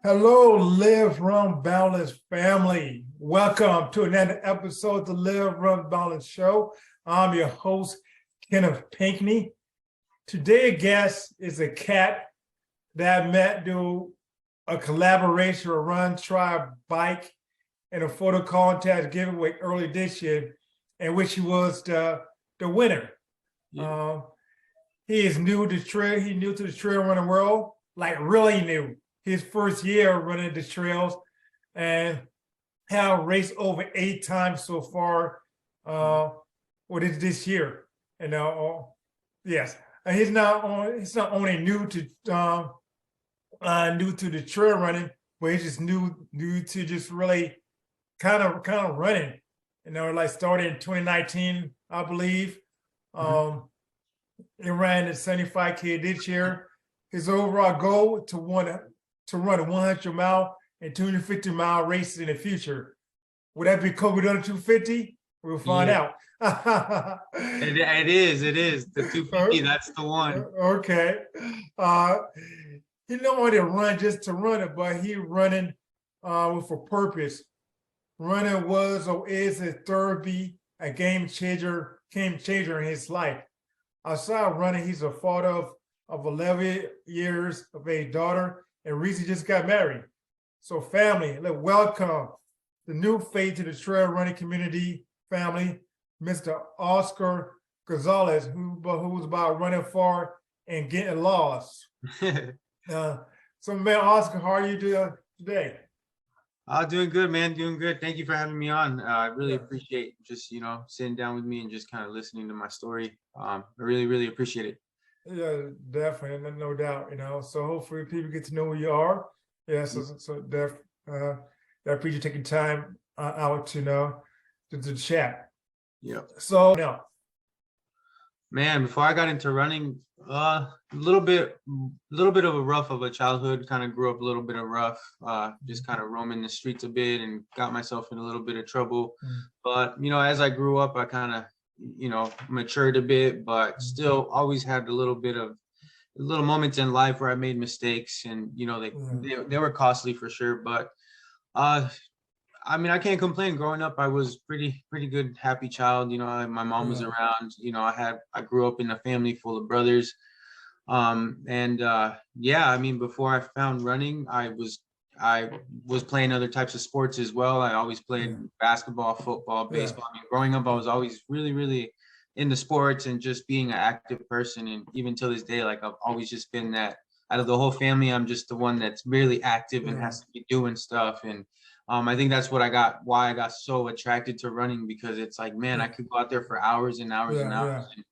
Hello, Live Run Balance family. Welcome to another episode of the Live Run Balance Show. I'm your host, Kenneth Pinckney. Today's guest is a cat that I met through a collaboration, a run, try, bike, and a photo contest giveaway early this year, in which he was the winner. Yeah. He is new to trail. He's new to the trail running world, like really new. His first year running the trails, and have raced over 8 times so far. This year? And yes, and he's not only new to the trail running, but he's just new to just really kind of running. Like started in 2019, I believe. He ran the 75K this year. His overall goal to run a 100-mile and 250-mile races in the future. Would that be Kobe under 250? We'll find out. It is the 250. That's the one. Okay. He don't want to run just to run it, but he running with a purpose. Running was or is his third be a game changer in his life. Outside running, he's a father of 11 years of age daughter, and recently just got married. So family, let's welcome the new face to the trail running community family, Mr. Oscar Gonzalez, who's about running far and getting lost. So man, Oscar, how are you doing today? Doing good, man. Doing good. Thank you for having me on. I really appreciate just, sitting down with me and just kind of listening to my story. I really, really appreciate it. Yeah, definitely, no doubt. So hopefully people get to know who you are. Yeah, so I appreciate you taking time out to chat. Yeah. So now, man, before I got into running, a little bit of a rough of a childhood. Kind of grew up a little bit of rough. Just kind of roaming the streets a bit and got myself in a little bit of trouble. But as I grew up, I kind of matured a bit, but still always had little moments in life where I made mistakes, and they were costly for sure. But I can't complain. Growing up, I was pretty good, happy child. My mom was around. I grew up in a family full of brothers. Before I found running, I was playing other types of sports as well. I always played basketball, football, baseball. Growing up, I was always really, really into sports and just being an active person. And even till this day, like I've always just been that. Out of the whole family, I'm just the one that's really active and has to be doing stuff. And I think that's why I got so attracted to running, because it's like, man, I could go out there for hours and hours and hours. And,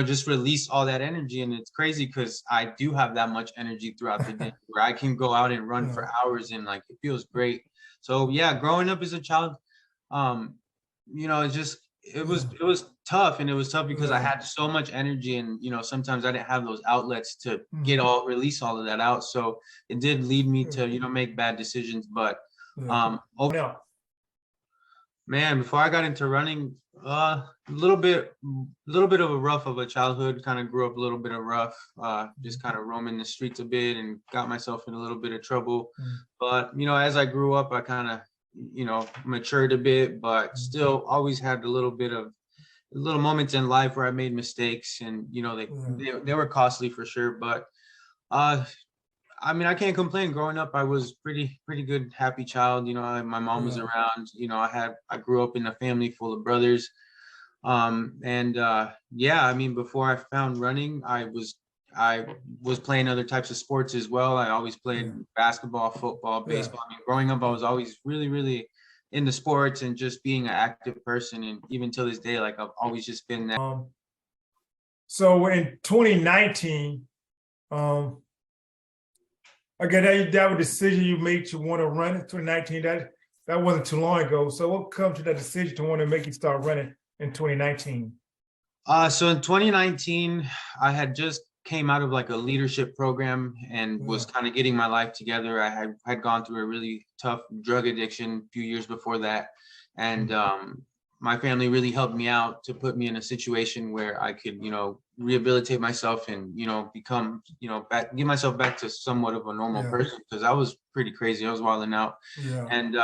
just release all that energy. And it's crazy because I do have that much energy throughout the day where I can go out and run for hours, and like it feels great. So yeah, growing up as a child, it was tough, and it was tough because I had so much energy, and sometimes I didn't have those outlets to release all of that out. So it did lead me to make bad decisions. But man, before I got into running, a little bit of a rough of a childhood. Kind of grew up a little bit of rough. Just kind of roaming the streets a bit and got myself in a little bit of trouble. But as I grew up, I kind of matured a bit, but still always had little moments in life where I made mistakes, and they were costly for sure. But I can't complain. Growing up, I was pretty good, happy child. My mom was around. I grew up in a family full of brothers. Before I found running, I was playing other types of sports as well. I always played basketball, football, baseball. Growing up, I was always really, really into sports and just being an active person. And even till this day, like I've always just been that. So in 2019, again, that was a decision you made to want to run in 2019. That wasn't too long ago. So what comes to that decision to want to make you start running in 2019? So in 2019, I had just came out of like a leadership program and was kind of getting my life together. I had gone through a really tough drug addiction a few years before that. And my family really helped me out to put me in a situation where I could, rehabilitate myself and, become, get myself back to somewhat of a normal person, because I was pretty crazy. I was wilding out. Yeah. And,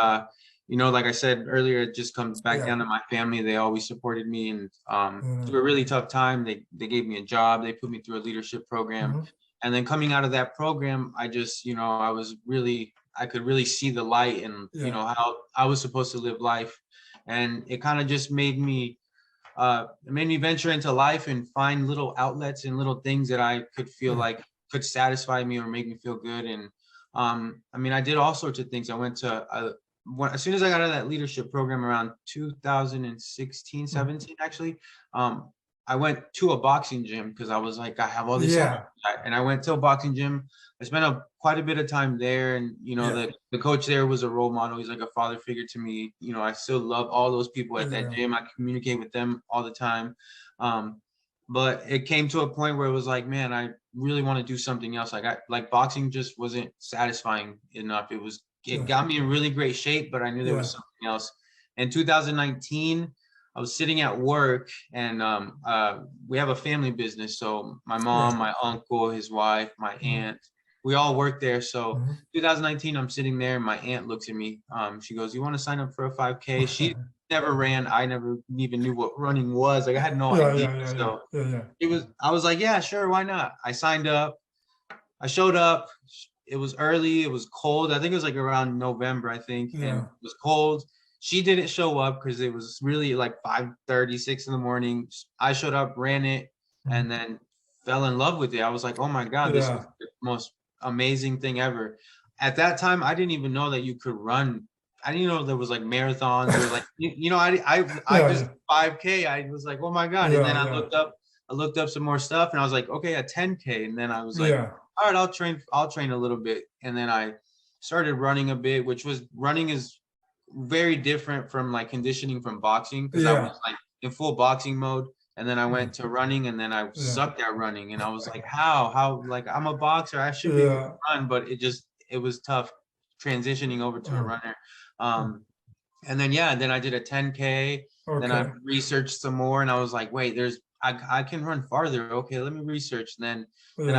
like I said earlier, it just comes back down to my family. They always supported me, and through a really tough time, they gave me a job. They put me through a leadership program. And then coming out of that program, I just, I could really see the light and, how I was supposed to live life. And it kind of just made me venture into life and find little outlets and little things that I could feel like could satisfy me or make me feel good. And I did all sorts of things. I went to as soon as I got out of that leadership program around 2016, 17, actually, I went to a boxing gym because I was like, I have all this energy. And I went to a boxing gym. I spent quite a bit of time there, and the coach there was a role model. He's like a father figure to me. I still love all those people at that gym. I communicate with them all the time. But it came to a point where it was like, man, I really want to do something else. Like boxing just wasn't satisfying enough. It got me in really great shape, but I knew there was something else. In 2019, I was sitting at work, and we have a family business. So my mom, my uncle, his wife, my aunt, we all work there. So 2019, I'm sitting there, and my aunt looks at me. She goes, "You want to sign up for a 5K?" She never ran. I never even knew what running was. Like, I had no idea. I was like, yeah, sure, why not? I signed up. I showed up. It was early. It was cold. I think it was like around November, I think. And it was cold. She didn't show up because it was really like 5:30, 6 in the morning. I showed up, ran it, and then fell in love with it. I was like, oh my God, this is the most amazing thing ever. At that time, I didn't even know that you could run. I didn't know there was like marathons or like, I just 5K. I was like, oh my God. And then I looked up some more stuff, and I was like, okay, a 10K. And then I was like, all right, I'll train a little bit. And then I started running a bit, running is very different from like conditioning from boxing, because I was like in full boxing mode, and then I went to running, and then I sucked at running, and I was like, how like I'm a boxer, I should be able to run, but it was tough transitioning over to a runner. And then I did a 10K. Then I researched some more, and I was like, wait, I can run farther. Okay, let me research. And then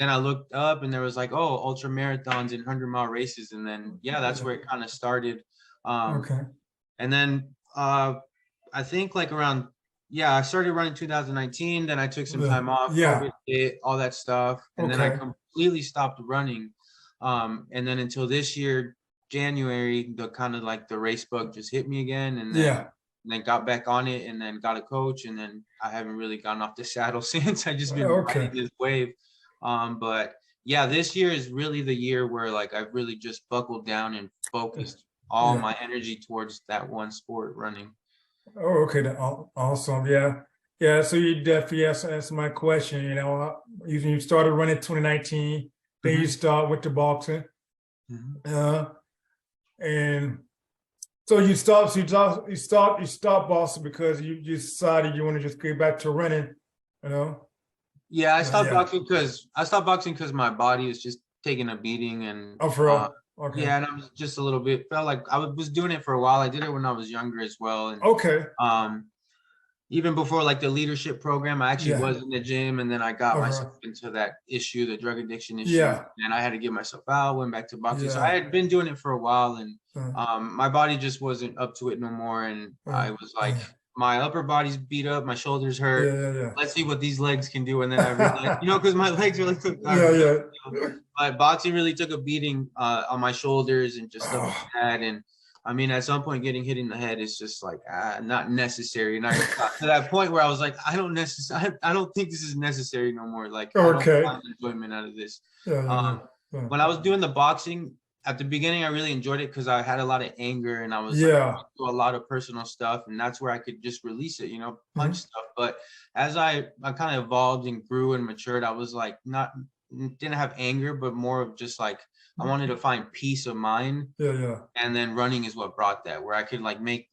I looked up, and there was like, oh, ultra marathons and 100-mile races, and then that's where it kind of started. And then I think like around I started running 2019. Then I took some time off, COVID hit, all that stuff, and then I completely stopped running. And then until this year, January, the kind of like the race bug just hit me again, and then got back on it, and then got a coach, and then I haven't really gotten off the saddle since. I just been riding this wave. But this year is really the year where like I've really just buckled down and focused all my energy towards that one sport, running. Oh, okay. Awesome. So you definitely answered my question. You started running 2019, then you start with the boxing. And so you stopped boxing because you decided you want to just get back to running, Yeah, I stopped boxing because my body is just taking a beating, and for real? Okay. Yeah, and I was just a little bit, felt like I was doing it for a while. I did it when I was younger as well. And even before like the leadership program, I actually was in the gym, and then I got myself into that issue, the drug addiction issue, and I had to get myself out, went back to boxing. So I had been doing it for a while, and my body just wasn't up to it no more. And I was like, my upper body's beat up, my shoulders hurt. Let's see what these legs can do. And then I realized, because my legs really took my boxing really took a beating on my shoulders and just stuff like that. And I mean, at some point, getting hit in the head is just like not necessary. And I got to that point where I was like, I don't think this is necessary no more. Like, I don't find enjoyment out of this. When I was doing the boxing at the beginning, I really enjoyed it because I had a lot of anger, and I was like, going through a lot of personal stuff, and that's where I could just release it, punch stuff. But as I kind of evolved and grew and matured, I was like didn't have anger, but more of just like I wanted to find peace of mind. And then running is what brought that, where I could like make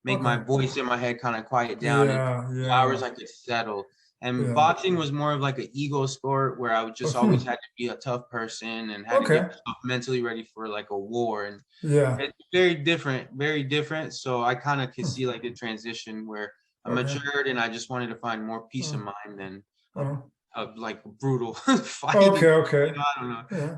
my voice in my head kind of quiet down, and for hours I could settle. And Yeah. boxing was more of like an ego sport where I would just always had to be a tough person and had to get Okay. myself mentally ready for like a war. And Yeah. it's very different, very different. So I kind of could Hmm. see like a transition where I Okay. matured and I just wanted to find more peace of Uh, mind than uh, like brutal fighting. okay. Okay. I don't know. Yeah.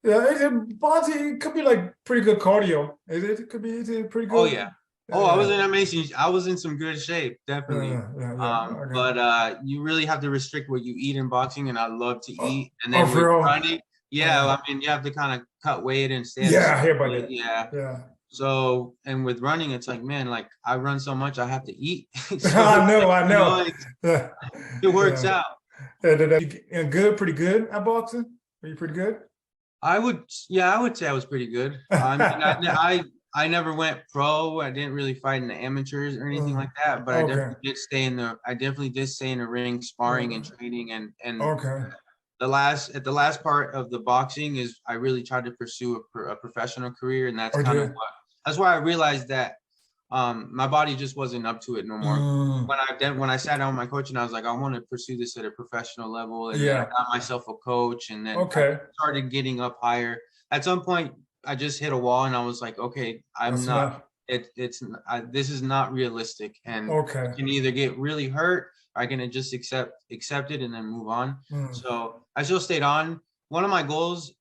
Yeah. Boxing, it could be like pretty good cardio. It could be, is it pretty Oh good? yeah. Yeah. Oh, I was Yeah. in amazing. I was in some good shape, definitely. Yeah. Yeah. Yeah. Okay. But you really have to restrict what you eat in boxing, and I love to Oh, eat. And oh, then for with real? running, yeah, Uh, I mean, you have to kind of cut weight and stay at a yeah. I certain hear about weight. that. Yeah. Yeah. So, and with running, it's like, man, like I run so much, I have to eat. So I it's like, know. I know. it Yeah. works Yeah. out. Good, pretty good at boxing. Are you pretty good? Yeah, I would say I was pretty good. I mean, I never went pro. I didn't really fight in the amateurs or anything like that, but Okay. I definitely did stay in the ring, sparring and training. And Okay. the last part of the boxing is I really tried to pursue a professional career, and Oh, dear. that's why I realized that my body just wasn't up to it no more. Mm, When I sat down with my coach and I was like, I want to pursue this at a professional level, and then I yeah. got myself a coach, and then I Okay. started getting up higher. At some point, I just hit a wall, and I was like, okay, I'm That's not. enough. This is not realistic, and I Okay. can either get really hurt, or I can just accept it and then move on. Mm, So I still stayed on. One of my goals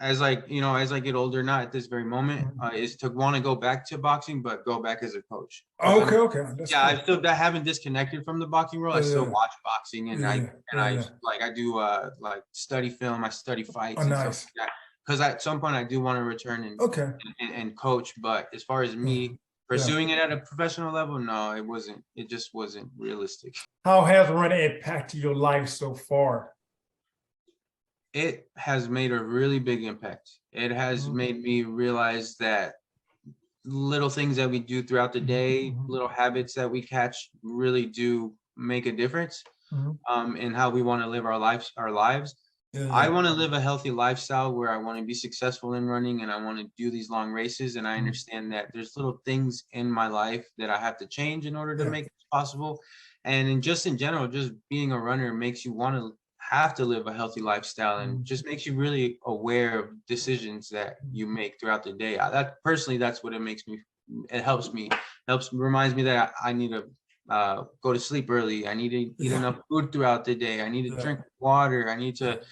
as I get older, not at this very moment, mm. is to want to go back to boxing, but go back as a coach. Because Okay. Okay. That's I cool. still I haven't disconnected from the boxing world. I still Yeah. watch boxing, and Yeah. Yeah. Yeah. I do like study film, I study Oh, fights and stuff nice. like that. Because at some point I do want to return Okay. and coach, but as far as Yeah. me Yeah. pursuing it at a professional level, no, it wasn't. It just wasn't realistic. How has running impacted your life so far? It has made a really big impact. It has Mhm. made me realize that little things that we do throughout the day, Mhm. little habits that we catch really do make a difference Mhm. in how we want to live our lives. Yeah. I Yeah. want to live a healthy lifestyle where I want to be successful in running and I want to do these long races. And I Mhm. understand that there's little things in my life that I have to change in order to Yeah. make it possible. And in general, just being a runner makes you want to have to live a healthy lifestyle and Mhm. just makes you really aware of decisions that you make throughout the day. That's what it makes me. It helps reminds me that I need to go to sleep early. I need to eat Yeah. enough food throughout the day. I need to Yeah. drink water. I need to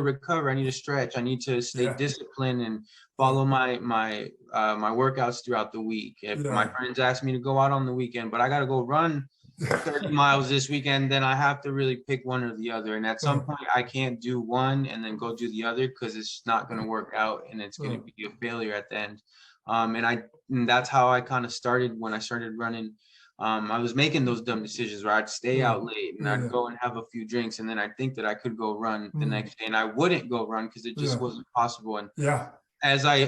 recover. I need to stretch. I need to stay Yeah. disciplined and Yeah. follow my workouts throughout the week. If my Yeah. friends ask me to go out on the weekend, but I got to go run 30 miles this weekend, then I have to really pick one or the other. And at some point, I can't do one and then go do the other because it's not going to work out and it's going to be a failure at the end. And that's how I kind of started when I started running. I was making those dumb decisions where I'd stay out late and I'd Yeah. go and have a few drinks, and then I'd think that I could go run the Mm. next day, and I wouldn't go run because it just Yeah. wasn't possible. And Yeah. as I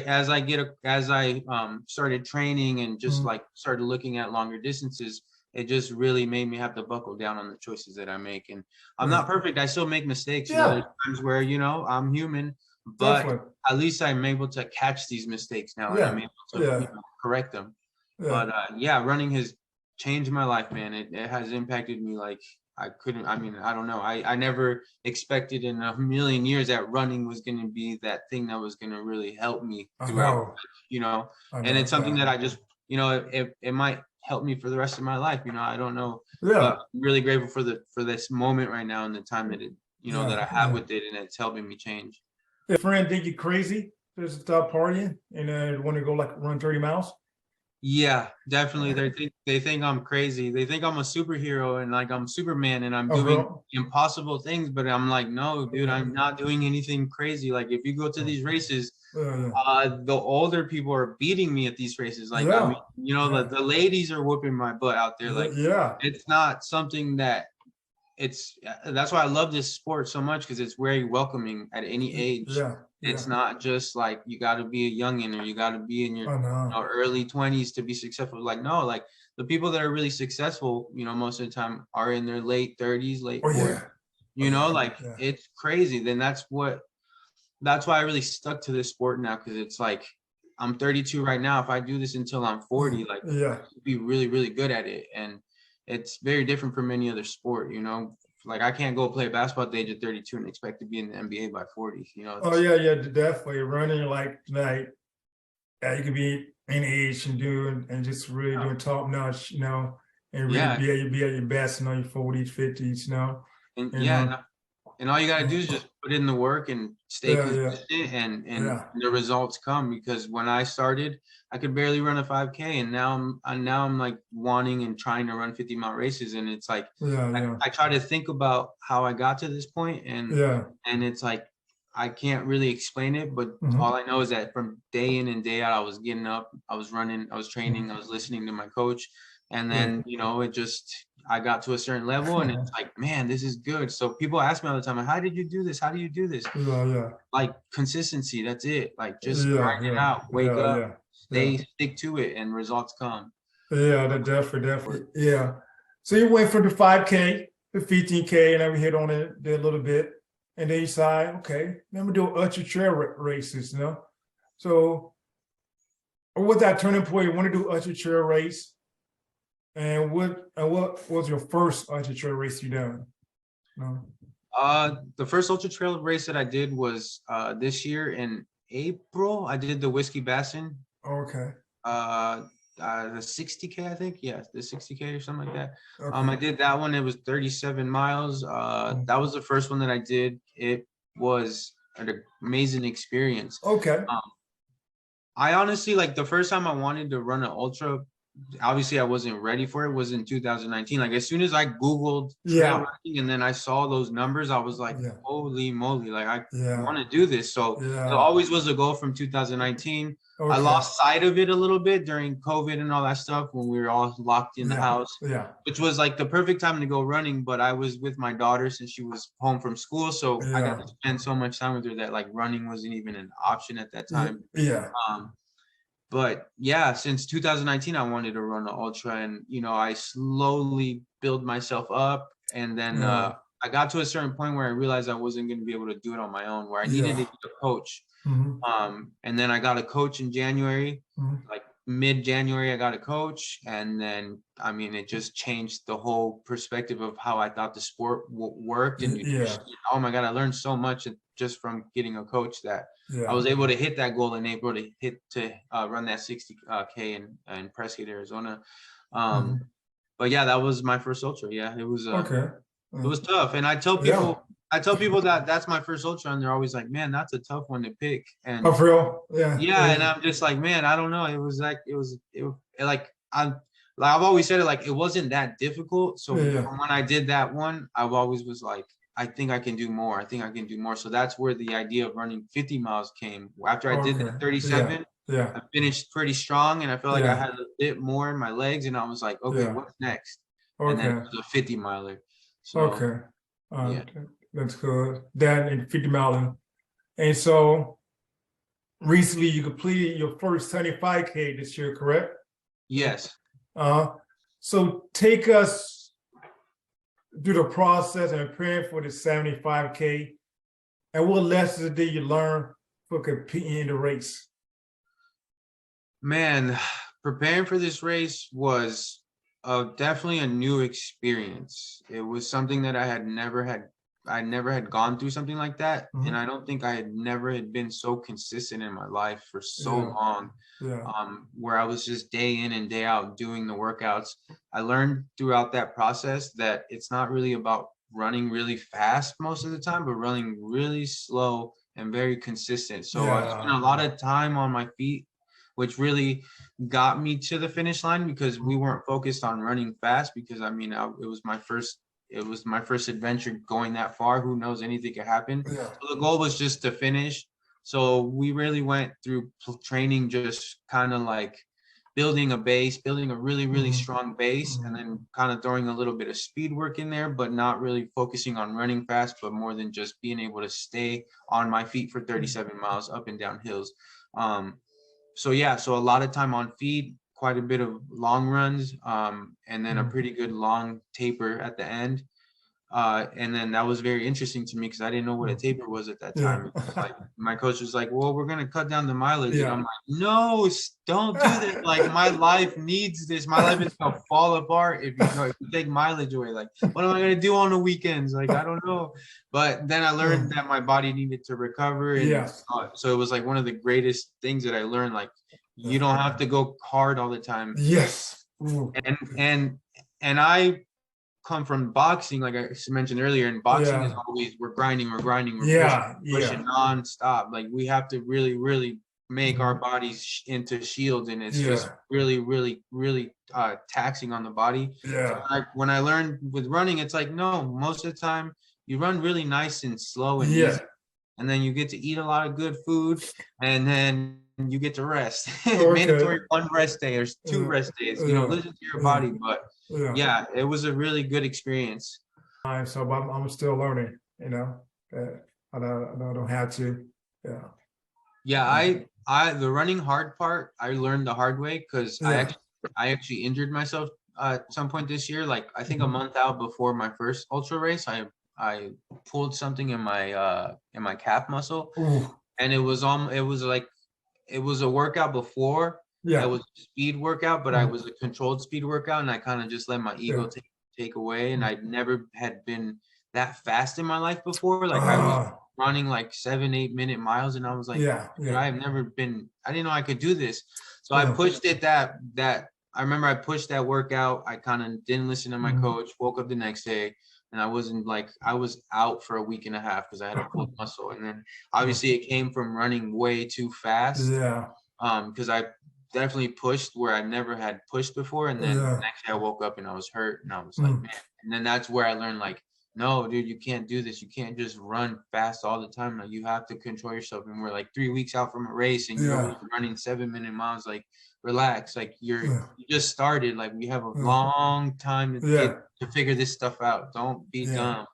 started training and just Mm. like started looking at longer distances, it just really made me have to buckle down on the choices that I make. And I'm Yeah. not perfect. I still make mistakes. There's Yeah. times where, I'm human, but Definitely. at least I'm able to catch these mistakes now and I'm Yeah. able to, Yeah. correct them. Yeah. But yeah, running has changed my life, man. It has impacted me like I don't know. I never expected in a million years that running was going to be that thing that was going to really help me I throughout, know. you know, I and know. it's something Yeah. that I just, it might help me for the rest of my life. I don't know, Yeah. but I'm really grateful for this moment right now and the time that that Yeah. I have Yeah. with it, and it's helping me change. If a friend think you crazy, just stop partying and want to go like run 30 miles. Yeah, definitely. They think I'm crazy. They think I'm a superhero and like I'm Superman and I'm Oh, doing bro. impossible things, but I'm like, no, dude, I'm not doing anything crazy. Like if you go to these races, Yeah. the older people are beating me at these races. Like I mean, Yeah. Yeah. the ladies are whooping my butt out there. Yeah. Like Yeah. it's not something that that's why I love this sport so much because it's very welcoming at any age. Yeah. It's Yeah. not just like you got to be a youngin or you got to be in your I know. early 20s to be successful. Like no, like the people that are really successful, most of the time are in their late 30s, late Oh 40s. yeah. Oh yeah. Like Yeah. it's crazy. Then that's why I really stuck to this sport now because it's like I'm 32 right now. If I do this until I'm 40, like Yeah. I should be really, really good at it. And it's very different from any other sport, you know. Like I can't go play basketball at the age of 32 and expect to be in the NBA by 40, you know. Oh yeah, definitely running like you could be any age and doing and just really doing top notch, and really Yeah, be at your best, your 40s, 50s, and you yeah, know. and all you got to do is just put in the work and stay Yeah, consistent, and yeah, the results come. Because when I started, I could barely run a 5K, and now I'm like wanting and trying to run 50-mile races, and it's like yeah, I try to think about how I got to this point, yeah. and it's like I can't really explain it, but Mhm, all I know is that from day in and day out, I was getting up, I was running, I was training, I was listening to my coach, and yeah. then it just I got to a certain level, and it's like, man, this is good. So people ask me all the time, like, how did you do this? How do you do this? Yeah, Like consistency, that's it. Like just yeah, grind it yeah, out, wake yeah, up, yeah, yeah, stick to it, and results come. yeah. Definitely, yeah. So you went from the 5K, the 15K, and then we hit on it there a little bit, and then you decide, okay, let me do ultra trail races, So, what that turning point? You want to do ultra trail race, and what was your first ultra trail race you done? No. The first ultra trail race that I did was this year in April. I did the Whiskey Bassin, Okay. uh, the 60K, I think. Yeah, the 60K or something like that. Okay. I did that one. It was 37 miles. That was the first one that I did. It was an amazing experience. Okay. Um, I honestly, like, the first time I wanted to run an ultra, obviously I wasn't ready for it, was in 2019. Like as soon as I Googled trail Yeah. running and then I saw those numbers, I was like, Yeah. holy moly, like I Yeah. want to do this. So it Yeah. always was a goal from 2019. I Okay. lost sight of it a little bit during COVID and all that stuff when we were all locked in the Yeah. house, Yeah. which was like the perfect time to go running. But I was with my daughter since she was home from school. So I got Yeah. to spend so much time with her that like running wasn't even an option at that Yeah. time. Yeah. Um, but yeah, since 2019, I wanted to run an ultra, and I slowly build myself up, and then Yeah. I got to a certain point where I realized I wasn't going to be able to do it on my own, where I needed to Yeah. get a coach. Mhm, And then I got a coach in January, mhm. like mid-January, I got a coach, and then I mean, it just changed the whole perspective of how I thought the sport worked and Yeah. nutrition. Oh my God, I learned so much just from getting a coach that I Yeah. was able to hit that goal in April to run that 60K in Prescott, Arizona. Um, Mhm. but yeah, that was my first ultra. Yeah, Okay. it was tough, and Yeah. I tell people that that's my first ultra, and they're always like, "Man, that's a tough one to pick." Oh, And for real? Yeah. yeah, and I'm just like, man, I don't know. It was like like I've always said it, like it wasn't that difficult. So Yeah. from when I did that one, I've always was like, I think I can do more. I think I can do more. So that's where the idea of running 50 miles came. After I did Okay. that Yeah. 37, Yeah. I finished pretty strong, and I felt like I Yeah. had a bit more in my legs, and I was like, okay, Yeah. what's next? And then it Okay. was a 50 miler. So Okay. Uh, yeah, that's good. That and 50 mile. And so recently you completed your first 75K this year, correct? yes. Uh, so take us through the process and preparing for the 75K. And what lessons did you learn for competing in the race? Man, preparing for this race was definitely a new experience. It was something that I never had gone through something like that, and Mhm. I don't think I had never had been so consistent in my life for so Yeah. long. Yeah. Where I was just day in and day out doing the workouts. I learned throughout that process that it's not really about running really fast most of the time, but running really slow and very consistent. So I spent a Yeah. lot of time on my feet, which really got me to the finish line because we weren't focused on running fast because I mean, it was my first adventure going that far. Who knows, anything could happen. Yeah. So the goal was just to finish. So we really went through training, just kind of like building a base, building a really, really Mhm. strong base, and Mhm. then kind of throwing a little bit of speed work in there, but not really focusing on running fast, but more than just being able to stay on my feet for 37 miles up and down hills. So yeah, so a lot of time on feet, quite a bit of long runs, and then a Mhm. pretty good long taper at the end. And then that was very interesting to me because I didn't know what a taper was at that time. Like my coach was like, well, we're gonna cut down the mileage. And I'm like, no, don't do that. Like my life needs this. My life is gonna fall apart if you take mileage away. Like, what am I gonna do on the weekends? Like, I don't know. But then I learned that my body needed to recover. And Yes. so it was like one of the greatest things that I learned. Like, you don't have to go hard all the time. Yes. And I come from boxing, like I mentioned earlier, and boxing is always we're grinding, we're pushing nonstop. Like we have to really, really make our bodies into shields, and it's just really, really, really taxing on the body. Yeah. So when I learned with running, it's like no, most of the time you run really nice and slow and easy, and then you get to eat a lot of good food, and then you get to rest. Mandatory 1 rest day or 2 rest days. Listen to your body, but. Yeah, it was a really good experience. So I'm still learning, I don't have to. Yeah, the running hard part, I learned the hard way because I actually injured myself at some point this year. Like I think a month out before my first ultra race, I pulled something in my calf muscle. Ooh. And it was a workout before. Yeah. It was a speed workout, but I was a controlled speed workout, and I kind of just let my ego take away. And I never had been that fast in my life before. Like I was running like 7-8 minute miles, and I was like, I didn't know I could do this. So I pushed it I remember I pushed that workout. I kind of didn't listen to my coach, woke up the next day, and I was out for a week and a half because I had a pulled muscle. And then obviously it came from running way too fast. Yeah. Because I definitely pushed where I never had pushed before. And then the next day I woke up and I was hurt, and I was like, man. And then that's where I learned, like, no, dude, you can't do this. You can't just run fast all the time. Like, you have to control yourself. And we're like 3 weeks out from a race, and you're running 7-minute miles. Like, relax. Like, you just started. Like, we have a long time to figure this stuff out. Don't be dumb.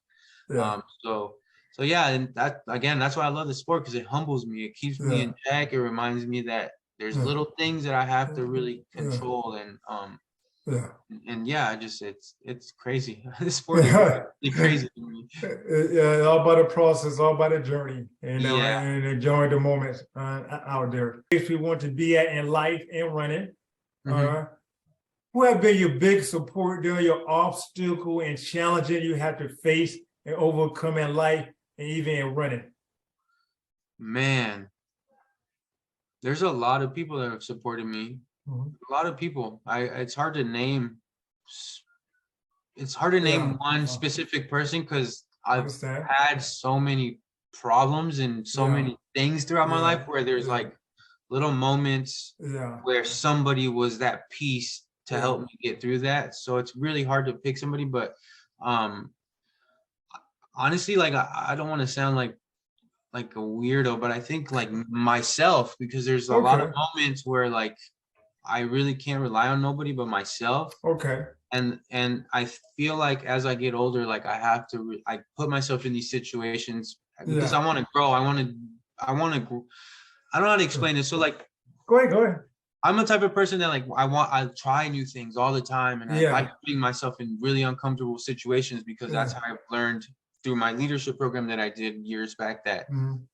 So yeah, and that's why I love the sport, because it humbles me. It keeps me in check. It reminds me that there's little things that I have to really control, and it's crazy. This sport is really crazy to me. All about the process, all about the journey, and enjoying the moments out there. If we want to be at in life and running, who have been your big support during your obstacle and challenging you have to face and overcome in life and even in running? Man, there's a lot of people that have supported me. A lot of people. It's hard to name. It's hard to name one specific person, because I've had so many problems and so many things throughout my life where there's like little moments where somebody was that piece to help me get through that. So it's really hard to pick somebody, but honestly, like I don't want to sound like a weirdo, but I think like myself, because there's a lot of moments where like I really can't rely on nobody but myself. And I feel like as I get older, like I have to I put myself in these situations because I want to grow. I want to I don't know how to explain it. So like Go ahead. I'm a type of person that like I try new things all the time, and I like putting myself in really uncomfortable situations, because that's how I've learned through my leadership program that I did years back, that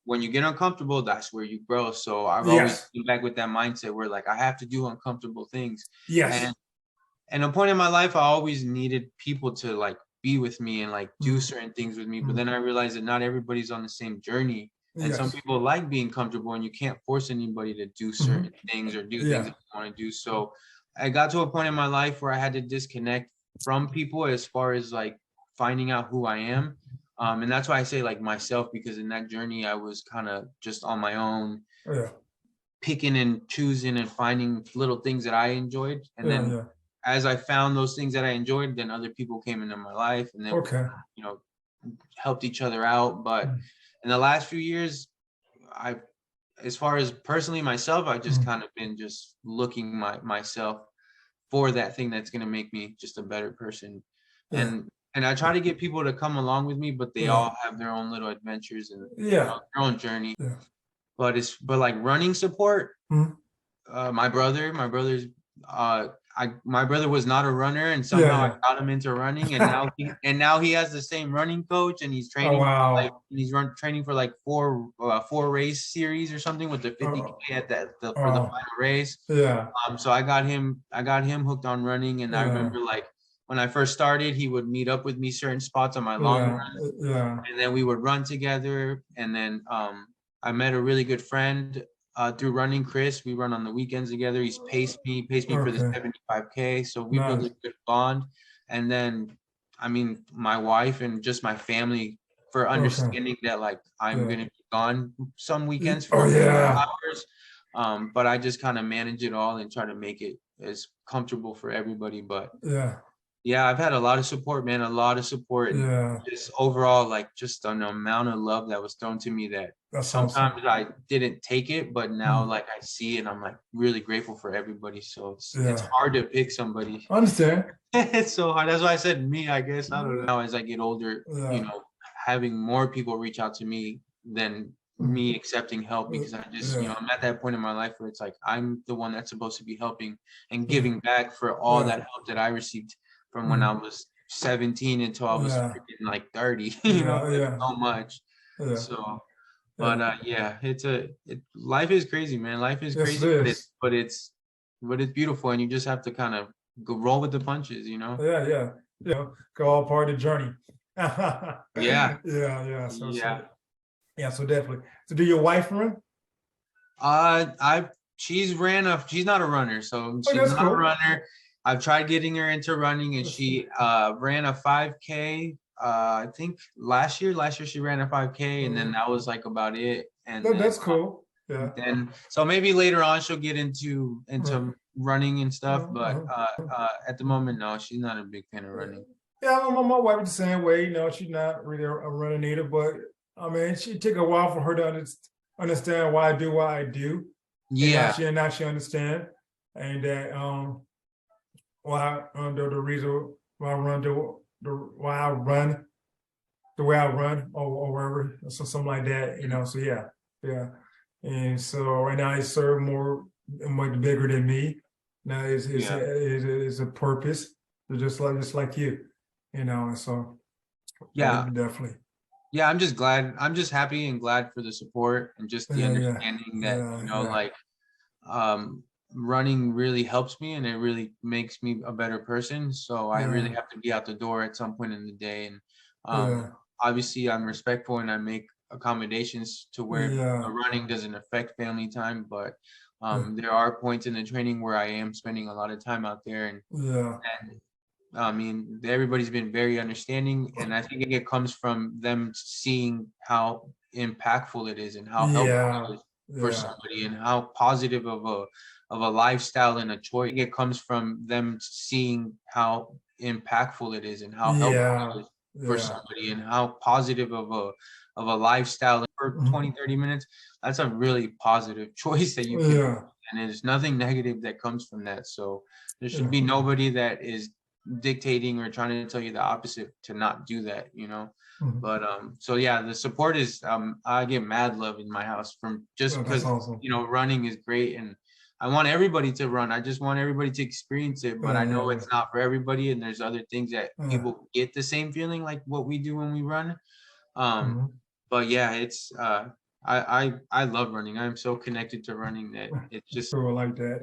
when you get uncomfortable, that's where you grow. So I've always been back with that mindset where like I have to do uncomfortable things. And a point in my life, I always needed people to like be with me and like do certain things with me. But then I realized that not everybody's on the same journey. And some people like being comfortable, and you can't force anybody to do certain things or do things that you want to do. So I got to a point in my life where I had to disconnect from people as far as like finding out who I am. And that's why I say like myself, because in that journey, I was kind of just on my own, picking and choosing and finding little things that I enjoyed. And then as I found those things that I enjoyed, then other people came into my life, and then, helped each other out. But in the last few years, as far as personally myself, I've just kind of been just looking myself for that thing that's going to make me just a better person. And I try to get people to come along with me, but they all have their own little adventures and their own journey. But like running support, my brother's, my brother was not a runner, and somehow Yeah. I got him into running, and now he has the same running coach, and he's Oh training wow. training for like four race series or something with the 50K at for the Oh final race. yeah. So I got him hooked on running, and I Yeah. remember like when I first started, he would meet up with me certain spots on my long Yeah. run, Yeah. and then we would run together. And then I met a really good friend through running, Chris. We run on the weekends together. He's paced me for the Okay. 75K. So we built Nice. a good bond. And then, I mean, my wife and just my family for Okay. understanding that like I'm Yeah. gonna be gone some weekends for Oh a couple of yeah. hours. But I just kind of manage it all and try to make it as comfortable for everybody. But Yeah. yeah, I've had a lot of support, man, a lot of support, and Yeah. just overall, like just an amount of love that was thrown to me that That's awesome. sometimes I didn't take it, but now Mm. like I see it, I'm like really grateful for everybody. So it's Yeah. hard to pick somebody. I understand. It's so hard. That's why I said me, I guess. I don't know. Now as I get older, Yeah. having more people reach out to me than Mm. me accepting help, because I just, Yeah. I'm at that point in my life where it's like I'm the one that's supposed to be helping and Yeah. giving back for all Yeah. that help that I received from when I Mm. was 17 until I was Yeah. freaking like 30, Yeah. like Yeah. so much. Yeah. So, but Yeah. yeah, life is crazy, man. Life is Yes, it crazy, is. but it's beautiful, and you just have to kind of go roll with the punches. Yeah. Yeah. Yeah. Go all part of the journey. Yeah, Yeah. Yeah. yeah. Yeah. So definitely. So do your wife run? She's not a runner, so Oh, she's that's not a cool. runner. I've tried getting her into running, and That's, she ran a 5K. I think last year she ran a 5K, and then that was like about it. And then that's cool. Yeah. so maybe later on she'll get Right. into running and stuff, but Uh-huh. at the moment, no, she's not a big fan of running. Yeah, my wife is the same way. She's not really a runner either, but I mean, she took a while for her to understand why I do what I do, and Yeah, now she understand, and that why the reason why I run the why I run the way I run or wherever, so something like that. So yeah, and so right now I serve much bigger than me. Now yeah, is a purpose, just like you. So yeah. definitely. Yeah, I'm just glad. I'm just happy and glad for the support and just the Yeah, yeah, understanding that, yeah, like um running really helps me and it really makes me a better person. So I really yeah, have to be out the door at some point in the day. And yeah, obviously I'm respectful and I make accommodations to where yeah, the running doesn't affect family time. But yeah, there are points in the training where I am spending a lot of time out there, yeah, and I mean, everybody's been very understanding, and I think it comes from them seeing how impactful it is and how helpful yeah, it is for yeah, somebody and how positive of a lifestyle and a choice. It comes from them seeing how impactful it is and how helpful yeah, it is for yeah, somebody and how positive of a lifestyle for mhm, 20, 30 minutes. That's a really positive choice that you can, yeah, and there's nothing negative that comes from that. So there should yeah, be nobody that is dictating or trying to tell you the opposite to not do that. mhm. But so yeah, the support is I get mad love in my house from just Yeah, that's because awesome. running is great, and I want everybody to run. I just want everybody to experience it, but I Yeah, know yeah, it's not for everybody, and there's other things that yeah, people get the same feeling like what we do when we run. um mhm. but yeah, it's I love running. I'm so connected to running that it's That's just cool, I like that.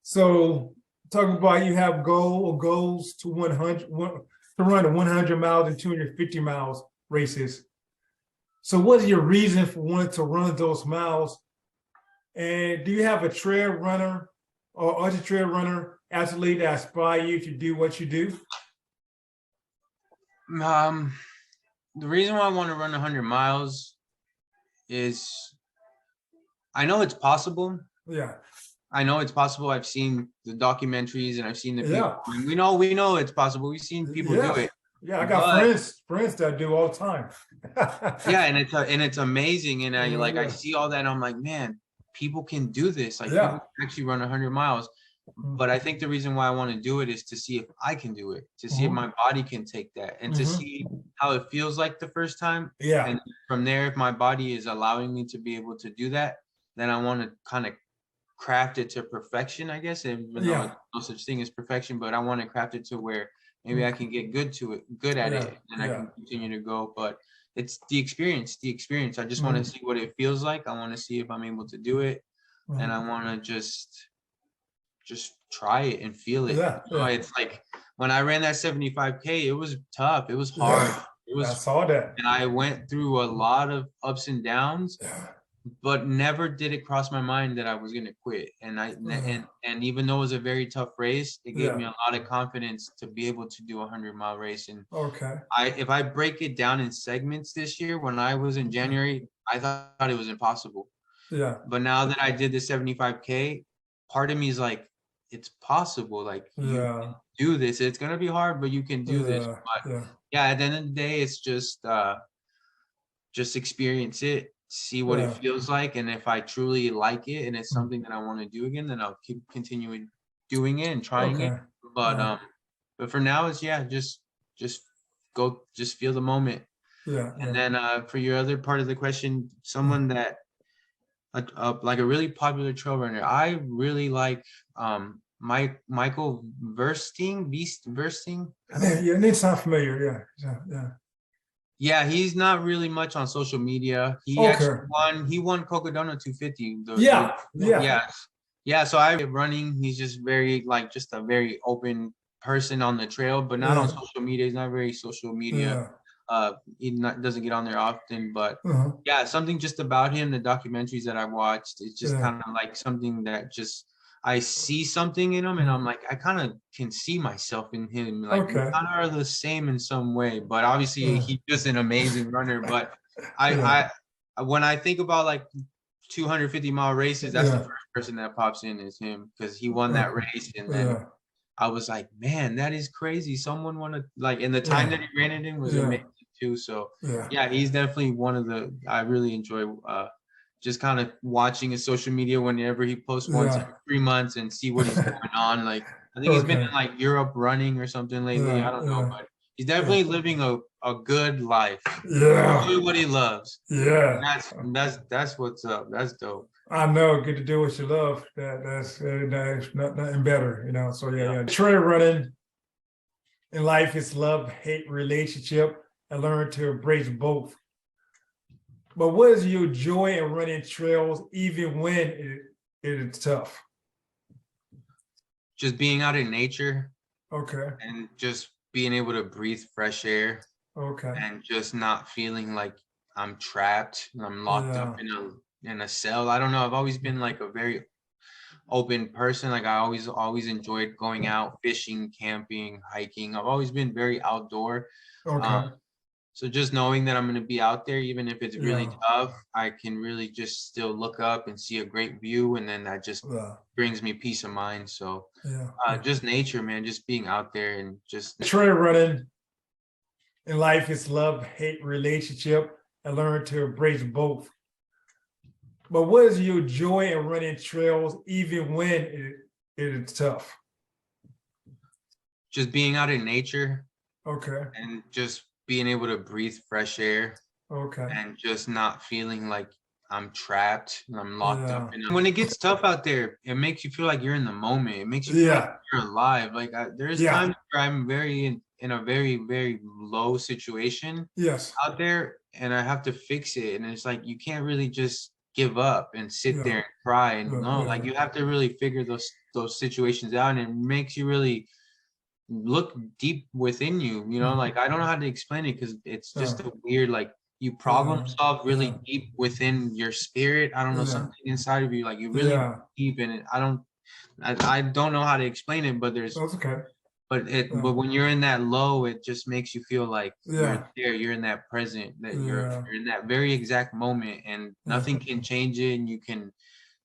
So talking about you have goals to 100 to run 100 miles and 250 miles races. So what is your reason for wanting to run those miles? And do you have a trail runner or other trail runner athlete that inspire you to do what you do? um the reason why I want to run 100 miles is I know it's possible. Yeah, I know it's possible. I've seen the documentaries and I've seen the people. yeah, I mean, we know it's possible. We've seen people do yeah, it. yeah. I got But friends that do all the time. yeah, and it's amazing. And I Yeah, see all that and I'm like, man, people can do this. Like people yeah. can actually run 100 miles. But I think the reason why I want to do it is to see if I can do it, to see if Mhm, my body can take that, and to mhm. see how it feels like the first time. Yeah, And from there, if my body is allowing me to be able to do that, then I want to kind of craft it to perfection, I guess, even though Yeah. there's no such thing as perfection, but I want to craft it to where maybe I can get good at Yeah. it, and I Yeah. can continue to go. But it's the experience. I just want to Mhm. see what it feels like. I want to see if I'm able to do it, and I Mhm. want to just try it and feel it. Yeah. Yeah. It's like when I ran that 75K, it was tough. It was hard. Yeah. It I was, saw that. and I went through a lot of ups and downs, Yeah. but never did it cross my mind that I was gonna quit. And and even though it was a very tough race, it gave me Yeah. a lot of confidence to be able to do a 100-mile race. And Okay. if I break it down in segments this year, when I was in January, I thought it was impossible. Yeah. But now that I did the 75K, part of me is like, it's possible. Like you Yeah. can do this. It's gonna be hard, but you can do this. Yeah. But Yeah. yeah, at the end of the day, it's just experience it, see what it Yeah. feels like, and if I truly like it and it's Mm. something that I want to do again, then I'll keep continuing doing it and trying it. Okay. But Yeah. but for now, it's just go, just feel the moment. Yeah. And Yeah. then for your other part of the question, someone that like a really popular trail runner, I really like Michael Versting. I Yeah. don't. Your name sounds familiar. Yeah. Yeah. Yeah. Yeah, he's not really much on social media. He actually Okay. won Cocodona 250. Yeah. Yeah. Yeah. Yeah, so I running, he's just very like just a very open person on the trail, but not on Yeah. social media. He's not very social media. Yeah. Doesn't get on there often, but Uh-huh. yeah, something just about him, the documentaries that I watched, it's just Yeah. kind of like something that just I see something in him, and I'm like, I kind of can see myself in him. Like we Okay. kind of are the same in some way, but obviously Uh, he's just an amazing runner. But yeah. when I think about like 250-mile races, that's the Yeah. first person that pops in is him, because he won that Okay. race, and then Yeah. I was like, man, that is crazy. Someone want to like, and the time Yeah. that he ran it in was Yeah. amazing too. So Yeah. yeah, he's definitely one of the, I really enjoy just kind of watching his social media whenever he posts once Yeah. every 3 months and see what he's going on. Like I think he's been Okay. in like Europe running or something lately. I Yeah. don't know, Yeah. but he's Yeah. definitely living a good life, Yeah. doing what he loves. And Yeah. that's what's up. That's dope. I know. Get to do what you love. That's nothing better, you know. So yeah, Yeah. yeah. Trail running in life is love, hate, relationship. I learned to embrace both. But what is your joy in running trails, even when it is tough? Just being out in nature Okay. and just being able to breathe fresh air Okay. and just not feeling like I'm trapped and I'm locked up Yeah. in a cell. I don't know. I've always been like a very open person. Like I always enjoyed going out, fishing, camping, hiking. I've always been very outdoor. Okay. Um, so just knowing that I'm going to be out there, even if it's really Yeah. tough, I can really just still look up and see a great view, and then that just Yeah. brings me peace of mind. So Yeah. just nature, man, just being out there and just Trail running in life is love, hate, relationship. I learned to embrace both. But what is your joy in running trails, even when it is tough? just being out in nature Okay. and just being able to breathe fresh air Okay. and just not feeling like I'm trapped and I'm locked up Yeah. in. When it gets tough out there, it makes you feel like you're in the moment. It makes you feel like Yeah. you're alive. Like there's Yeah. times where I'm in a very very low situation Yes. out there, and I have to fix it. And it's like you can't really just give up and sit there Yeah. and cry. And Yeah. no, like Yeah. you have to really figure those situations out, and it makes you really look deep within you, like I don't know how to explain it, because it's just Yeah. a weird, like you problem Yeah. solve really Yeah. deep within your spirit. I don't know, Yeah. something inside of you, like you really Yeah. deep in it. I don't know how to explain it, but That's okay. but Yeah. when you're in that low, it just makes you feel like you're Yeah. there, you're in that present, that Yeah. you're in that very exact moment, and Yeah. nothing can change it, and you can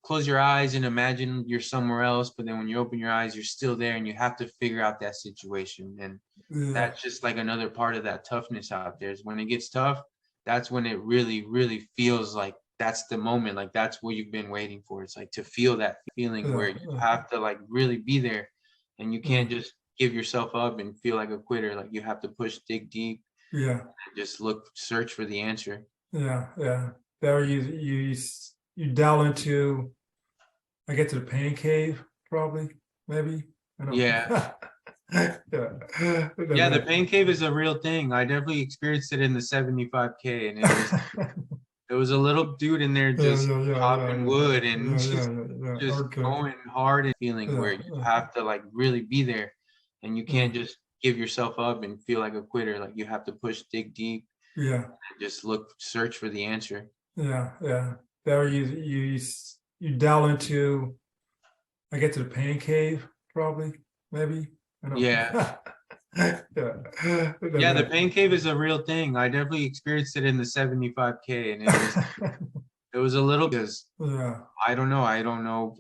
close your eyes and imagine you're somewhere else, but then when you open your eyes, you're still there, and you have to figure out that situation. And Yeah. that's just like another part of that toughness out there, is when it gets tough, that's when it really really feels like that's the moment, like that's what you've been waiting for. It's like to feel that feeling where Yeah. you have to like really be there, and you Yeah. can't just give yourself up and feel like a quitter. Like you have to push, dig deep, Yeah. and just search for the answer. Yeah. Yeah. There you dial into I get to the pain cave, probably, maybe. I don't Yeah. know. Yeah, the pain cave is a real thing. I definitely experienced it in the 75K, and it was a little dude in there just chopping wood and just Okay. going hard and feeling where you have to like really be there, and you can't just give yourself up and feel like a quitter. Like you have to push, dig deep, Yeah, and just search for the answer. yeah. There you dial into. I get to the pain cave, probably, maybe. I don't Yeah. know. Yeah, the pain cave is a real thing. I definitely experienced it in the 75K, and it was a little because Yeah, I don't know.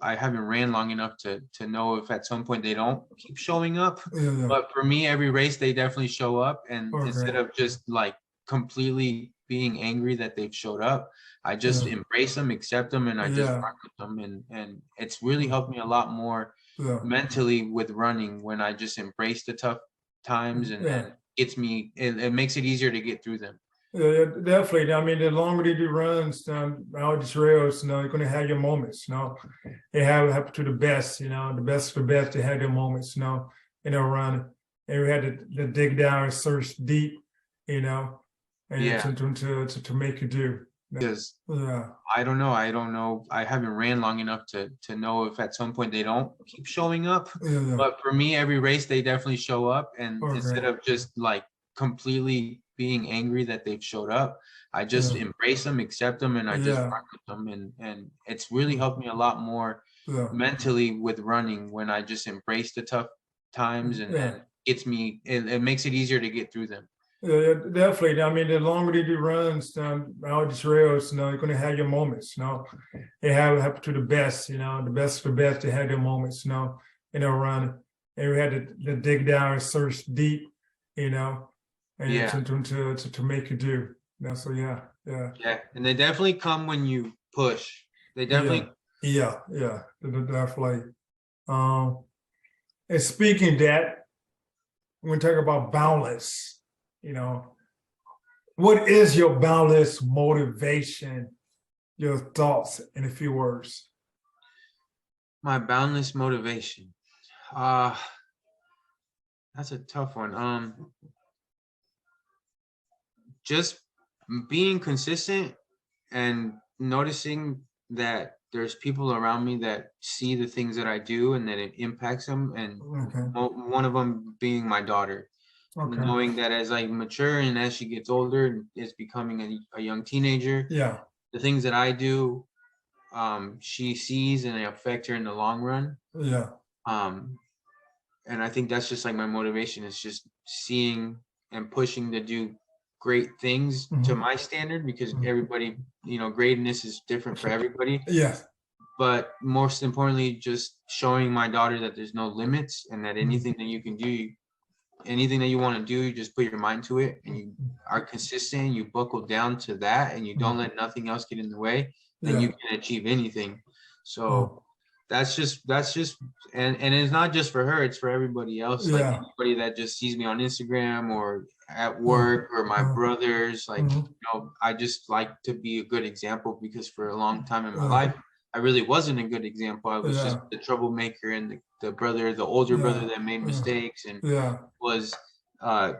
I haven't ran long enough to know if at some point they don't keep showing up. yeah. But for me, every race they definitely show up, and instead Okay. of just like completely being angry that they've showed up, I just embrace them, accept them, and I just Yeah, run with them. And it's really helped me a lot more yeah, mentally with running when I just embrace the tough times, and yeah. it makes it easier to get through them. Yeah, definitely. I mean, the longer you do runs out the trails, you're going to have your moments. They have to the best. The best of the best. They had their moments. Run, and we had to dig down and search deep. And Yeah, to make you do. because Yeah, I don't know. I haven't ran long enough to know if at some point they don't keep showing up. yeah. But for me, every race they definitely show up, and instead Okay. of just like completely being angry that they've showed up, I just Yeah, embrace them, accept them, and I just yeah, run with them. And it's really helped me a lot more yeah, mentally with running when I just embrace the tough times, and yeah. it makes it easier to get through them. Yeah, definitely. I mean, the longer you do runs out the trails, you're going to have your moments. They have to the best. The best of the best. They had their moments. Run, and we had to dig down and search deep. And Yeah, to make you do. So yeah, yeah, and they definitely come when you push. They yeah, definitely definitely. Um, and speaking of that, when we talk about balance, you know. What is your boundless motivation? Your thoughts in a few words. my boundless motivation. Uh that's a tough one. Just being consistent and noticing that there's people around me that see the things that I do and that it impacts them, and Okay. one of them being my daughter. Okay. Knowing that as I mature and as she gets older and is becoming a young teenager, Yeah. the things that I do, she sees and they affect her in the long run. Yeah. Um, and I think that's just like my motivation is just seeing and pushing to do great things to Mhm. my standard, because Mhm. everybody, greatness is different for everybody. Yeah. But most importantly, just showing my daughter that there's no limits, and that anything that you can do, anything that you want to do, you just put your mind to it, and you are consistent, you buckle down to that, and you don't let nothing else get in the way, then you Yeah. can achieve anything. Yeah. So that's just and it's not just for her, it's for everybody else. Like Yeah. anybody that just sees me on Instagram or at work, or my brothers, like, Mhm. I just like to be a good example, because for a long time in my life I really wasn't a good example. I was just Yeah. the troublemaker and the older brother Yeah. that made mistakes and Yeah. was uh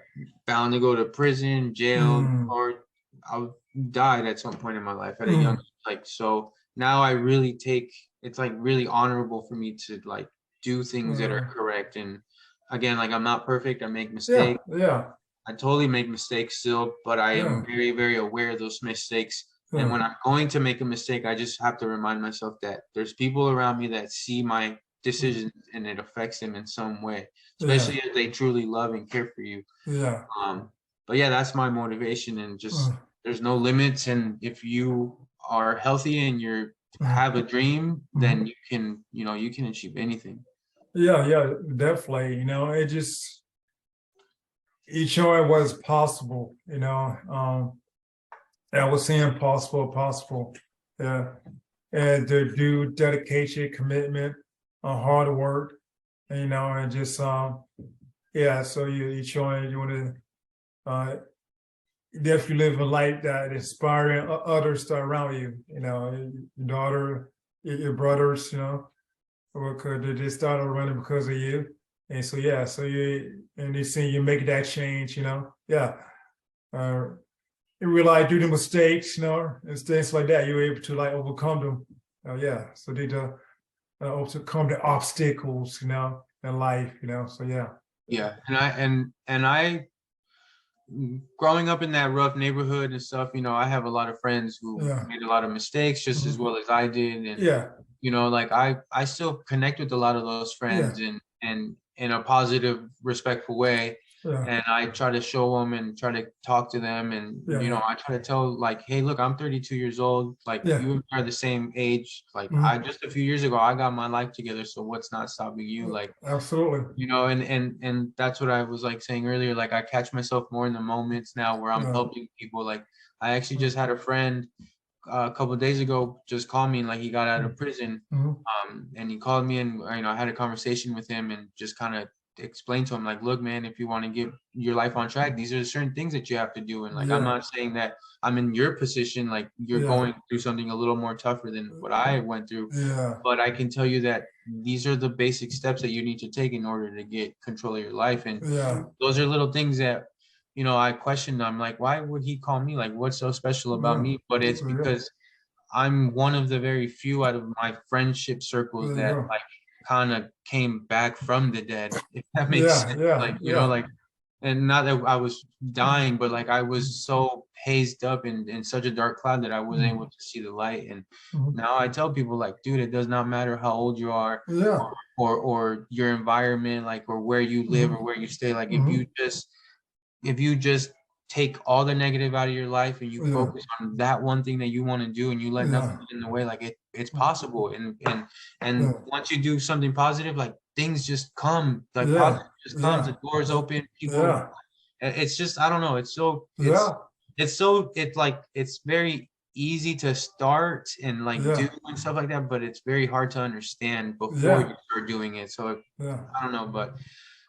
bound to go to prison, jail, Mm. or I died at some point in my life at a young, Mm. like, so now I really take, it's like really honorable for me to like do things that are correct. And again, like, I'm not perfect, I make Yeah. mistakes, Yeah. I totally make mistakes still, but I am Yeah. very, very aware of those mistakes. And Yeah. when I'm going to make a mistake, I just have to remind myself that there's people around me that see my decisions and it affects them in some way, Yeah. especially if they truly love and care for you. Yeah. But yeah, that's my motivation, and Uh, just there's no limits. And if you are healthy and you have a dream, then you can achieve anything. yeah, definitely. It just each showing what's possible, I was saying possible. Yeah. And to do dedication, commitment, hard work, and just yeah, so you showing you want to definitely live a life that inspiring others to around you, your daughter, your brothers, because they started running because of you. And so yeah, so and they see you make that change, yeah. Uh, you realize do the mistakes, and things like that. You're able to like overcome them. Yeah, so they overcome the obstacles, in life, So yeah, Yeah, and I growing up in that rough neighborhood and stuff, I have a lot of friends who yeah, made a lot of mistakes just as well as I did. And, yeah, like I still connect with a lot of those yeah, friends and in a positive, respectful way. yeah, And I try to show them and try to talk to them. And, yeah, yeah, I try to tell like, hey, look, I'm 32 years old. Like yeah. you are the same age. Like I Mhm. just a few years ago, I got my life together. So what's not stopping you? Like, Absolutely. and that's what I was like saying earlier. Like I catch myself more in the moments now where I'm Yeah. helping people. Like I actually just had a friend a couple of days ago just called me and like he got out of prison. Mhm. And he called me and I had a conversation with him and just kind of explained to him like, look, man, if you want to get your life on track, these are certain things that you have to do. And like I'm Yeah, not saying that I'm in your position, like you're yeah, going through something a little more tougher than what I went through, yeah, but I can tell you that these are the basic steps that you need to take in order to get control of your life. And yeah, those are little things that, I questioned. I'm like, why would he call me? Like, what's so special about yeah. me? But it's So yeah, because I'm one of the very few out of my friendship circles there you that go. like kind of came back from the dead, if that makes Yeah, sense. yeah, Like, yeah. like, and not that I was dying, but like I was so hazed up in such a dark cloud that I wasn't able Mhm. to see the light. And Mhm. now I tell people like, dude, it does not matter how old you are Yeah. or your environment, like, or where you live or Mhm. where you stay. Like Mhm. if you just take all the negative out of your life and you Yeah, focus on that one thing that you want to do and you let nothing yeah, get in the way, like it's possible. And yeah, once you do something positive, like things just come, like yeah, positive just comes, yeah, the doors open, people. yeah, It's just, I don't know, yeah, it's very easy to start and like do yeah, and stuff like that, but it's very hard to understand before yeah, you start doing it. So yeah, I don't know, but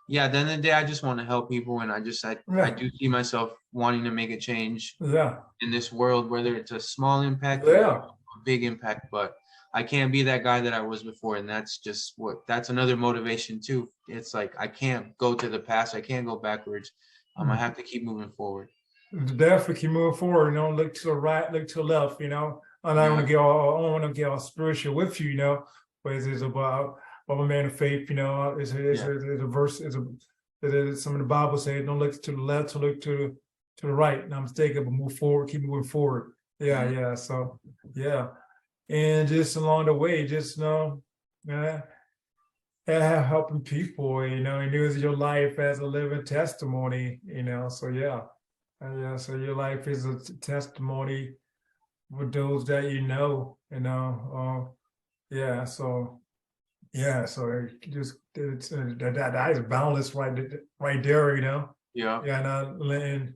yeah, at the end of the day, I just want to help people, and I yeah, do see myself wanting to make a change yeah, in this world, whether it's a small impact or yeah. a big impact. But I can't be that guy that I was before, and that's another motivation too. It's like I can't go to the past, I can't go backwards. I Mm. have to keep moving forward. Definitely keep moving forward. Look to the right, look to the left. And I want Yeah, to get all, I don't want to get all spiritual with you. But it's about I'm a man of faith. yeah, It's a verse. Some of the Bible says, "Don't look to the left, to look to the right." Not mistaken, but move forward. Keep moving forward. Yeah, mhm, yeah. So yeah, and just along the way, just uh, helping people. And use your life as a living testimony. So yeah. Yeah, so your life is a testimony with those that yeah, so yeah, so that is boundless right there, yeah, Yeah, not letting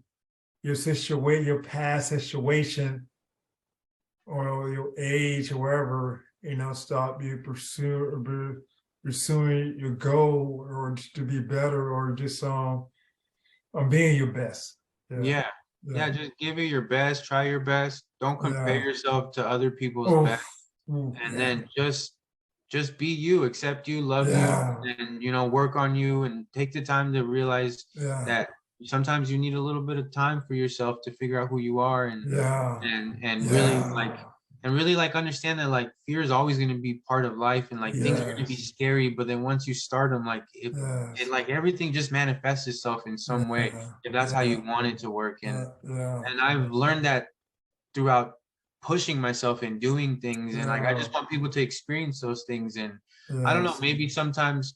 your past situation or your age or wherever, stop you pursuing your goal or to be better or just being your best. Yeah, yeah, yeah, yeah. Just give it your best, try your best. Don't compare yeah. yourself to other people's Oh, best, and yeah, then just be you, accept you, love you, yeah, and work on you and take the time to realize yeah, that sometimes you need a little bit of time for yourself to figure out who you are yeah, and really like yeah, understand that like fear is always going to be part of life and like things are going to be yes, scary, but then once you start them, like it yes, like everything just manifests itself in some way yeah, if that's how yeah, you want it to work. yeah, And I've learned that throughout pushing myself and doing things, and like I yeah, just want people to experience those things. And I don't know, yes, maybe sometimes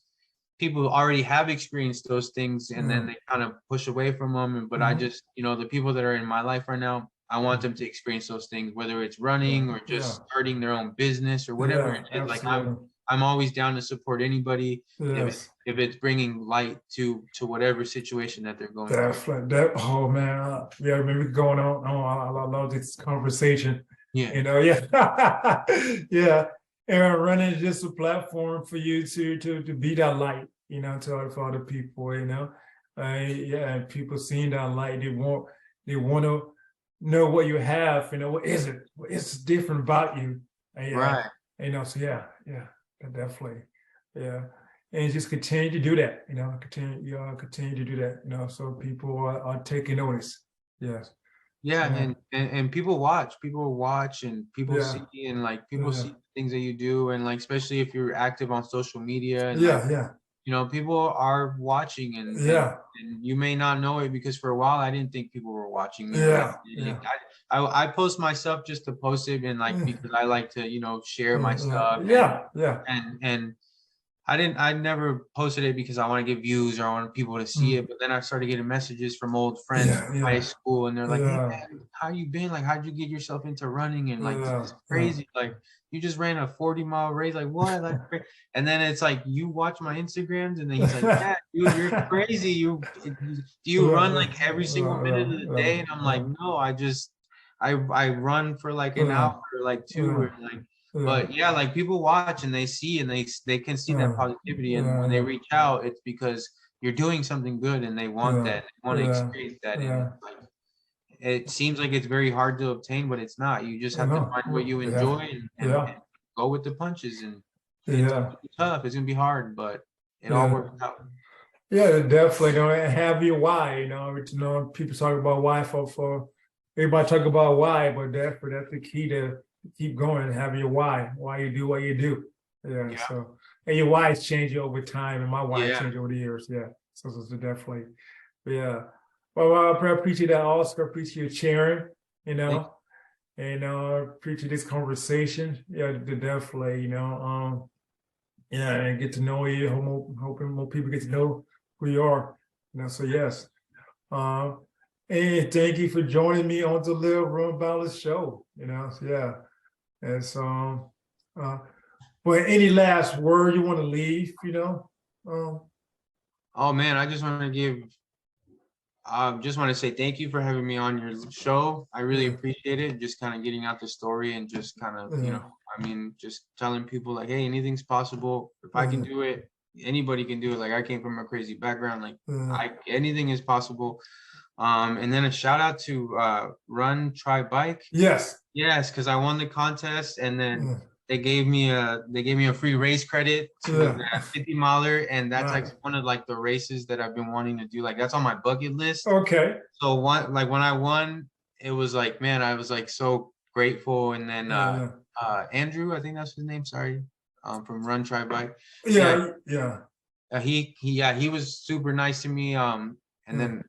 people already have experienced those things and then yeah, they kind of push away from them. But I mhm, just, the people that are in my life right now, I want them to experience those things, whether it's running or yeah, just starting their own business or whatever yeah, it is. Like absolutely, I'm always down to support anybody if yes, if it's bringing light to whatever situation that they're going through. definitely, oh man, yeah, maybe going on, I love this conversation, Yeah. yeah, yeah, and running is just a platform for you to be that light, for other people, yeah, and people seeing that light, they want to know what you have, what is it, what's different about you, and yeah, Right. so yeah, yeah, definitely. Yeah. And just continue to do that, continue to do that, so people are taking notice. Yes. Yeah, Yeah. and people watch, and people Yeah. see, and like people Yeah. see the things that you do, and like especially if you're active on social media, and like Yeah. Yeah. people are watching, Yeah. and you may not know it, because for a while I didn't think people were watching me, but Yeah. Yeah. I post my stuff just to post it, and like Yeah. because I like to share my Yeah. stuff, Yeah. Yeah. and I never posted it because I want to get views or I want people to see Mm. it. But then I started getting messages from old friends Yeah. from high Yeah. school, and they're like, "Hey Yeah. man, how you been? Like, how'd you get yourself into running? And like, this Yeah. is Yeah. crazy. Like, you just ran a 40-mile race. Like, what? Like, and then it's like, you watch my Instagrams, and then he's like, yeah, dude, you're crazy. Do you run like every single minute of the day? And I'm like, no, I run for like an hour or like two, or like. But yeah, like people watch and they see, and they can see that positivity, and when they reach out, it's because you're doing something good, and they want that, they want to experience that, and it's like, it seems like it's very hard to obtain, but it's not. You just have to find what you enjoy, and go with the punches, and it's gonna be tough, it's gonna be hard, but it all works out. Yeah, definitely. Have your why. People talk about why for everybody talk about why, but that's the key to keep going. Have your why you do what you do. Yeah. Yeah. So, and your why's changing over time, and my why Yeah. changed over the years. Yeah. So definitely. Yeah. Well, I appreciate that, Oscar. Appreciate you sharing. And appreciate this conversation. Yeah, definitely. Yeah, and get to know you. Hoping more people get to know who you are. So yes. And thank you for joining me on the Live Run Balance show. So yeah. And so but any last word you want to leave, Oh man, I just want to say thank you for having me on your show. I really appreciate it. Just kind of getting out the story, and just kind of, just telling people like, hey, anything's possible. If I can do it, anybody can do it. Like, I came from a crazy background. Like, anything is possible. And then a shout out to Run Try Bike. Yes. Yes, because I won the contest, and then they gave me a free race credit to that 50 miler, and that's like one of like the races that I've been wanting to do. Like, that's on my bucket list. Okay. So when I won, it was like, man, I was like so grateful. And then Andrew, I think that's his name, sorry, from Run Try Bike. Yeah. He was super nice to me. And then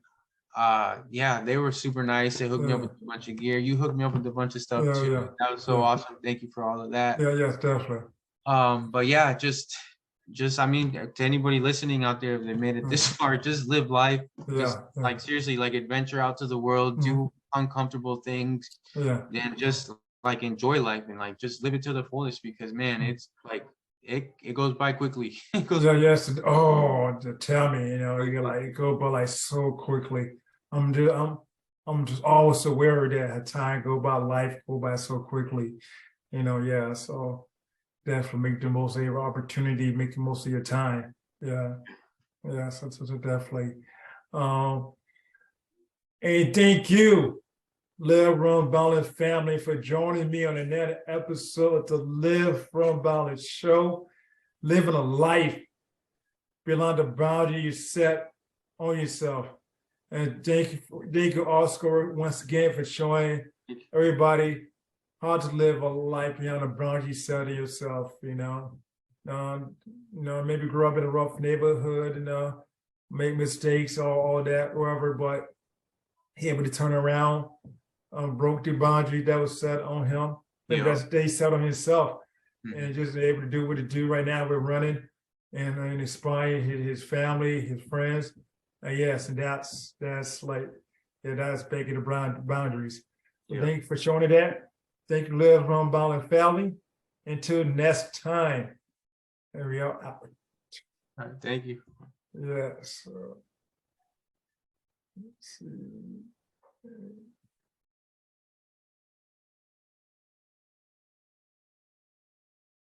they were super nice. They hooked me up with a bunch of gear. You hooked me up with a bunch of stuff too. That was so awesome. Thank you for all of that. Yes, definitely. But yeah, just I mean, to anybody listening out there, if they made it this far, just live life. Just like, seriously, like, adventure out to the world, do uncomfortable things, and just like enjoy life, and like just live it to the fullest, because man, it's like it goes by quickly. It goes yes. Oh, tell me, you like it go by like so quickly. I'm just always aware of that. Time life go by so quickly. Yeah. So definitely make the most of your opportunity, make the most of your time. Yeah. Yeah. So definitely. And thank you, Live Run Balance family, for joining me on another episode of the Live Run Balance show. Living a life beyond the boundary you set on yourself. And thank you, Oscar, once again for showing everybody how to live a life beyond the boundary you set on yourself. Maybe grow up in a rough neighborhood, make mistakes or all that, wherever, but he able to turn around, broke the boundary that was set on him. Maybe that's they set on himself, and just able to do what it do right now. We're running and inspiring his family, his friends. Yes, and that's like, that's breaking the boundaries. So thank you for showing me that. Thank you, Live Run Balance family. Until next time. There we are. All right, thank you. Yes. Let's see.